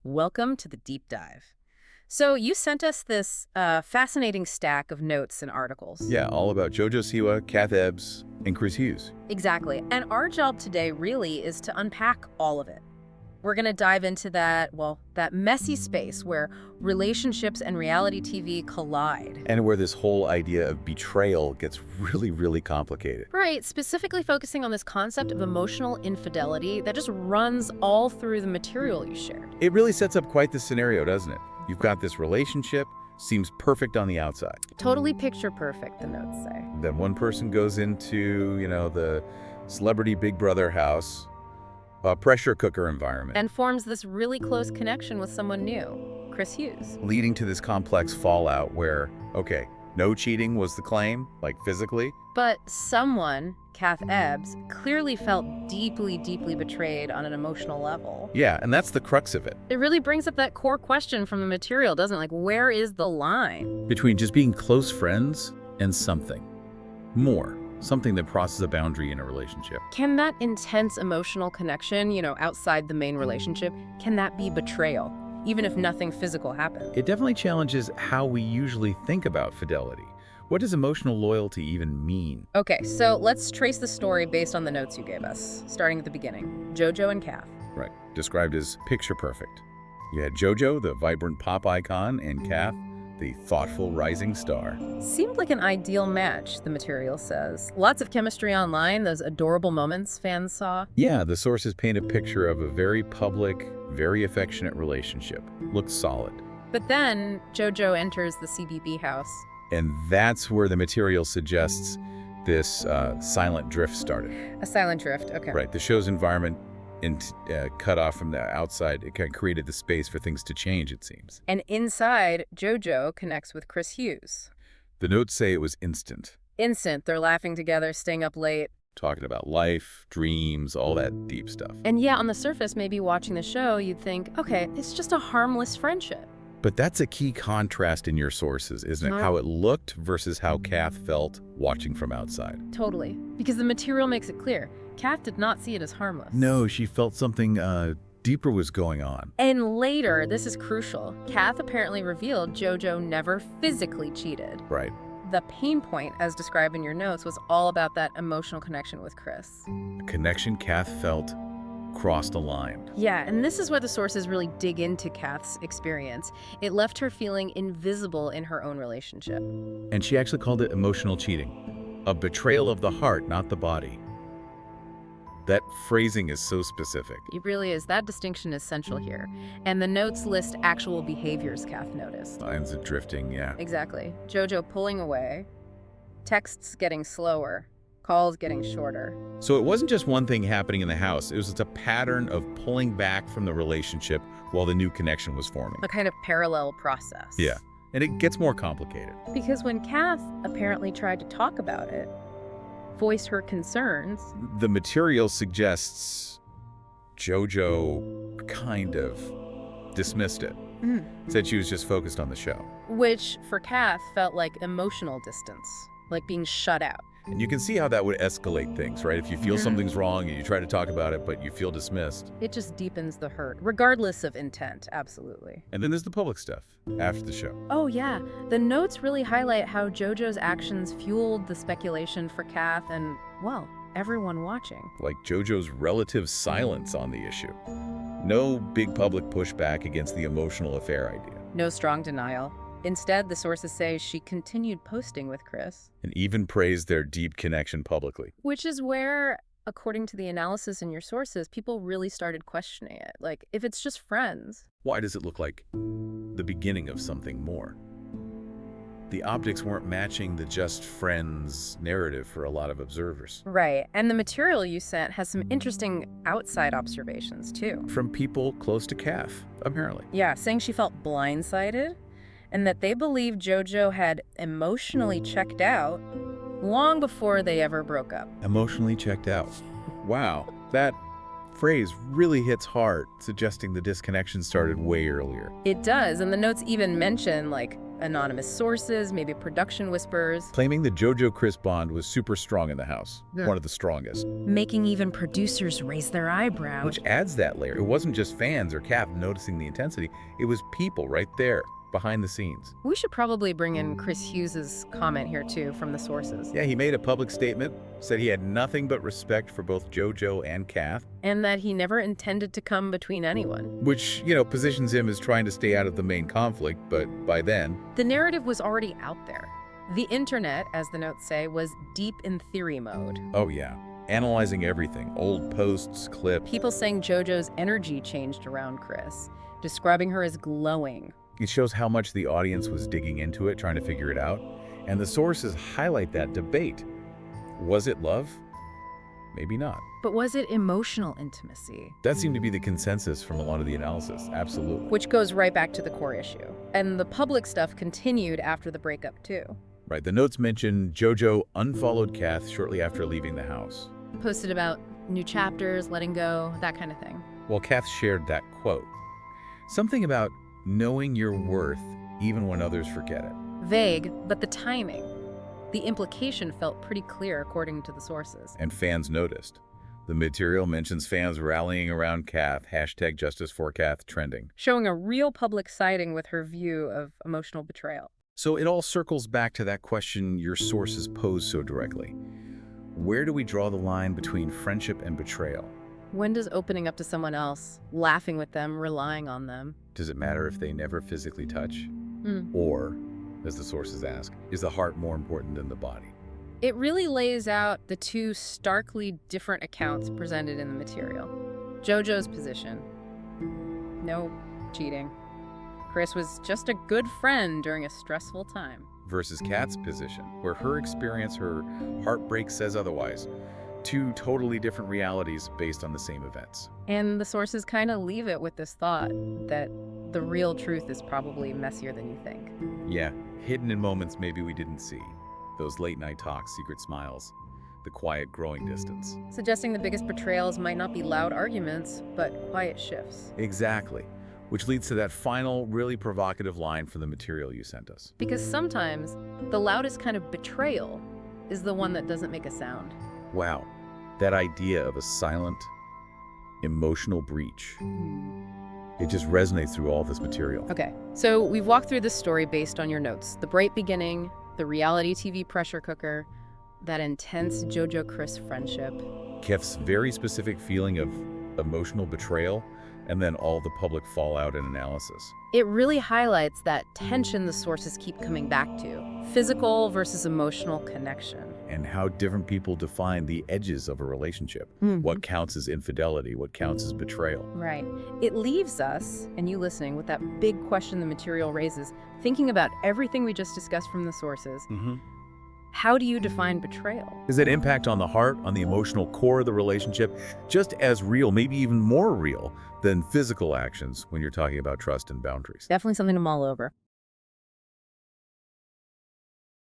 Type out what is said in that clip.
Welcome to the deep dive. So you sent us this fascinating stack of notes and articles. Yeah, all about JoJo Siwa, Kath Ebbs, and Chris Hughes. Exactly. And our job today really is to unpack all of it. We're going to dive into that messy space where relationships and reality TV collide. And where this whole idea of betrayal gets really, really complicated. Right, specifically focusing on this concept of emotional infidelity that just runs all through the material you shared. It really sets up quite the scenario, doesn't it? You've got this relationship, seems perfect on the outside. Totally picture perfect, the notes say. Then one person goes into, the celebrity Big Brother house, a pressure cooker environment. And forms this really close connection with someone new, Chris Hughes. Leading to this complex fallout where, okay, no cheating was the claim, like physically. But someone, Kath Ebbs, clearly felt deeply, deeply betrayed on an emotional level. Yeah, and that's the crux of it. It really brings up that core question from the material, doesn't it? Like, where is the line? Between just being close friends and something more. Something that crosses a boundary in a relationship. Can that intense emotional connection, outside the main relationship, can that be betrayal, even if nothing physical happened? It definitely challenges how we usually think about fidelity. What does emotional loyalty even mean? Okay, so let's trace the story based on the notes you gave us, starting at the beginning. JoJo and Kath. Right, described as picture perfect. You had JoJo, the vibrant pop icon, and Kath, the thoughtful rising star. Seemed like an ideal match, the material says. Lots of chemistry online, those adorable moments fans saw. Yeah, the sources paint a picture of a very public, very affectionate relationship. Looks solid. But then JoJo enters the CBB house. And that's where the material suggests this silent drift started. A silent drift, okay. Right, the show's environment cut off from the outside. It kind of created the space for things to change, it seems. And inside, JoJo connects with Chris Hughes. The notes say it was instant. Instant, they're laughing together, staying up late. Talking about life, dreams, all that deep stuff. And yeah, on the surface, maybe watching the show, you'd think, okay, it's just a harmless friendship. But that's a key contrast in your sources, isn't it? How it looked versus how Kath felt watching from outside. Totally. Because the material makes it clear. Kath did not see it as harmless. No, she felt something deeper was going on. And later, this is crucial, Kath apparently revealed JoJo never physically cheated. Right. The pain point, as described in your notes, was all about that emotional connection with Chris. A connection Kath felt crossed a line. Yeah, and this is where the sources really dig into Kath's experience. It left her feeling invisible in her own relationship. And she actually called it emotional cheating. A betrayal of the heart, not the body. That phrasing is so specific. It really is. That distinction is central here. And the notes list actual behaviors Kath noticed. Signs of drifting, yeah. Exactly. JoJo pulling away, texts getting slower, calls getting shorter. So it wasn't just one thing happening in the house. It was just a pattern of pulling back from the relationship while the new connection was forming. A kind of parallel process. Yeah, and it gets more complicated. Because when Kath apparently tried to talk about it, voice her concerns. The material suggests JoJo kind of dismissed it. Said she was just focused on the show. Which, for Kath, felt like emotional distance, like being shut out. And you can see how that would escalate things, right? If you feel something's wrong and you try to talk about it, but you feel dismissed. It just deepens the hurt, regardless of intent, absolutely. And then there's the public stuff after the show. Oh yeah, the notes really highlight how JoJo's actions fueled the speculation for Kath and, well, everyone watching. Like JoJo's relative silence on the issue. No big public pushback against the emotional affair idea. No strong denial. Instead, the sources say she continued posting with Chris. And even praised their deep connection publicly. Which is where, according to the analysis in your sources, people really started questioning it. Like, if it's just friends. Why does it look like the beginning of something more? The optics weren't matching the just friends narrative for a lot of observers. Right, and the material you sent has some interesting outside observations, too. From people close to Kath, apparently. Yeah, saying she felt blindsided, and that they believed JoJo had emotionally checked out long before they ever broke up. Emotionally checked out. Wow, that phrase really hits hard, suggesting the disconnection started way earlier. It does, and the notes even mention, like, anonymous sources, maybe production whispers, Claiming the JoJo-Chris bond was super strong in the house, Yeah. one of the strongest, making even producers raise their eyebrows. which adds that layer. It wasn't just fans or Kath noticing the intensity, it was people right there, behind the scenes. We should probably bring in Chris Hughes' comment here too from the sources. Yeah, he made a public statement, said he had nothing but respect for both JoJo and Kath, And that he never intended to come between anyone. which, positions him as trying to stay out of the main conflict, but by then, The narrative was already out there. The internet, as the notes say, was deep in theory mode. oh yeah, analyzing everything, old posts, clips. People saying JoJo's energy changed around Chris, describing her as glowing. It shows how much the audience was digging into it, trying to figure it out. And the sources highlight that debate. Was it love? Maybe not. But was it emotional intimacy? That seemed to be the consensus from a lot of the analysis, absolutely. Which goes right back to the core issue. And the public stuff continued after the breakup too. Right, the notes mention JoJo unfollowed Kath shortly after leaving the house. Posted about new chapters, letting go, that kind of thing. Well, Kath shared that quote. Something about knowing your worth even when others forget it. Vague, but the timing. The implication felt pretty clear according to the sources. And fans noticed. The material mentions fans rallying around Kath, #JusticeForKath trending. Showing a real public siding with her view of emotional betrayal. So it all circles back to that question your sources pose so directly. Where do we draw the line between friendship and betrayal? When does opening up to someone else, laughing with them, relying on them? Does it matter if they never physically touch? Mm. Or, as the sources ask, is the heart more important than the body? It really lays out the two starkly different accounts presented in the material. JoJo's position. No cheating. Chris was just a good friend during a stressful time. Versus Kath's position, where her experience, her heartbreak says otherwise. Two totally different realities based on the same events. And the sources kind of leave it with this thought that the real truth is probably messier than you think. Yeah, hidden in moments maybe we didn't see. Those late night talks, secret smiles, the quiet growing distance. Suggesting the biggest betrayals might not be loud arguments, but quiet shifts. Exactly. Which leads to that final, really provocative line from the material you sent us. Because sometimes the loudest kind of betrayal is the one that doesn't make a sound. Wow, that idea of a silent, emotional breach. It just resonates through all this material. Okay, so we've walked through this story based on your notes. The bright beginning, the reality TV pressure cooker, that intense JoJo-Chris friendship. Kef's very specific feeling of emotional betrayal, and then all the public fallout and analysis. It really highlights that tension the sources keep coming back to. Physical versus emotional connection. And how different people define the edges of a relationship. Mhm. What counts as infidelity, what counts as betrayal. Right. It leaves us, and you listening, with that big question the material raises, thinking about everything we just discussed from the sources. How do you define betrayal? Is that impact on the heart, on the emotional core of the relationship, just as real, maybe even more real than physical actions when you're talking about trust and boundaries? Definitely something to mull over.